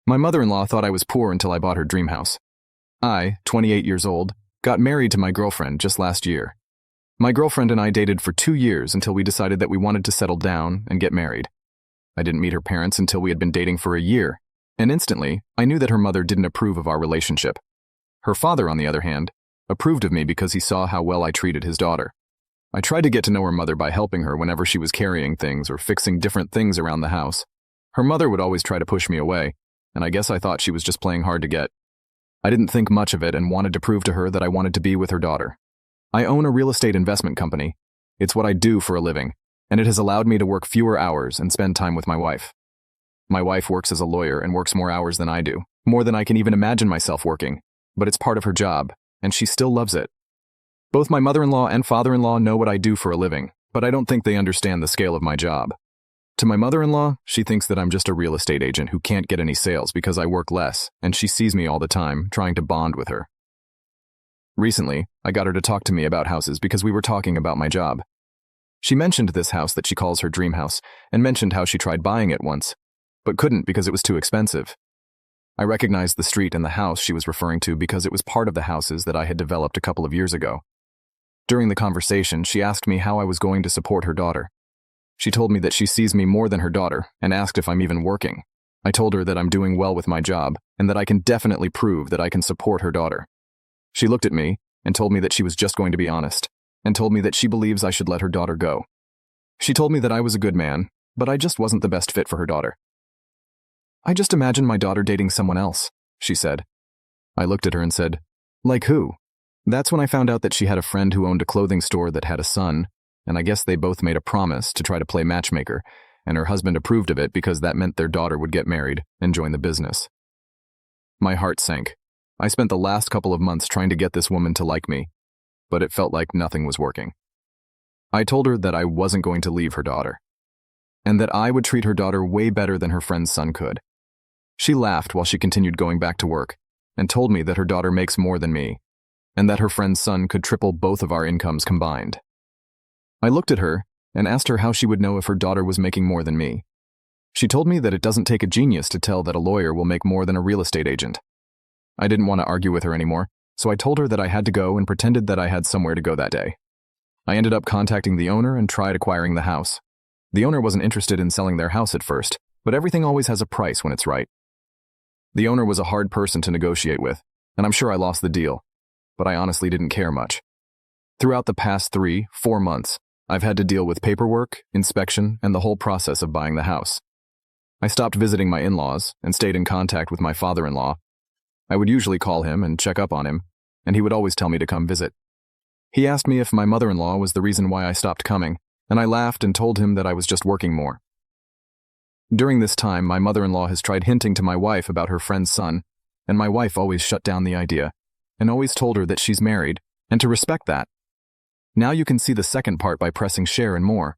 My mother-in-law thought I was poor until I bought her dream house. I, 28 years old, got married to my girlfriend just last year. My girlfriend and I dated for 2 years until we decided that we wanted to settle down and get married. I didn't meet her parents until we had been dating for a year, and instantly, I knew that her mother didn't approve of our relationship. Her father, on the other hand, approved of me because he saw how well I treated his daughter. I tried to get to know her mother by helping her whenever she was carrying things or fixing different things around the house. Her mother would always try to push me away, and I guess I thought she was just playing hard to get. I didn't think much of it and wanted to prove to her that I wanted to be with her daughter. I own a real estate investment company. It's what I do for a living, and it has allowed me to work fewer hours and spend time with my wife. My wife works as a lawyer and works more hours than I do, more than I can even imagine myself working, but it's part of her job, and she still loves it. Both my mother-in-law and father-in-law know what I do for a living, but I don't think they understand the scale of my job. To my mother-in-law, she thinks that I'm just a real estate agent who can't get any sales because I work less, and she sees me all the time, trying to bond with her. Recently, I got her to talk to me about houses because we were talking about my job. She mentioned this house that she calls her dream house, and mentioned how she tried buying it once, but couldn't because it was too expensive. I recognized the street and the house she was referring to because it was part of the houses that I had developed a couple of years ago. During the conversation, she asked me how I was going to support her daughter. She told me that she sees me more than her daughter and asked if I'm even working. I told her that I'm doing well with my job and that I can definitely prove that I can support her daughter. She looked at me and told me that she was just going to be honest and told me that she believes I should let her daughter go. She told me that I was a good man, but I just wasn't the best fit for her daughter. I just imagined my daughter dating someone else, she said. I looked at her and said, like who? That's when I found out that she had a friend who owned a clothing store that had a son, and I guess they both made a promise to try to play matchmaker, and her husband approved of it because that meant their daughter would get married and join the business. My heart sank. I spent the last couple of months trying to get this woman to like me, but it felt like nothing was working. I told her that I wasn't going to leave her daughter, and that I would treat her daughter way better than her friend's son could. She laughed while she continued going back to work, and told me that her daughter makes more than me, and that her friend's son could triple both of our incomes combined. I looked at her and asked her how she would know if her daughter was making more than me. She told me that it doesn't take a genius to tell that a lawyer will make more than a real estate agent. I didn't want to argue with her anymore, so I told her that I had to go and pretended that I had somewhere to go that day. I ended up contacting the owner and tried acquiring the house. The owner wasn't interested in selling their house at first, but everything always has a price when it's right. The owner was a hard person to negotiate with, and I'm sure I lost the deal, but I honestly didn't care much. Throughout the past 3-4 months, I've had to deal with paperwork, inspection, and the whole process of buying the house. I stopped visiting my in-laws and stayed in contact with my father-in-law. I would usually call him and check up on him, and he would always tell me to come visit. He asked me if my mother-in-law was the reason why I stopped coming, and I laughed and told him that I was just working more. During this time, my mother-in-law has tried hinting to my wife about her friend's son, and my wife always shut down the idea, and always told her that she's married, and to respect that. Now you can see the second part by pressing share and more.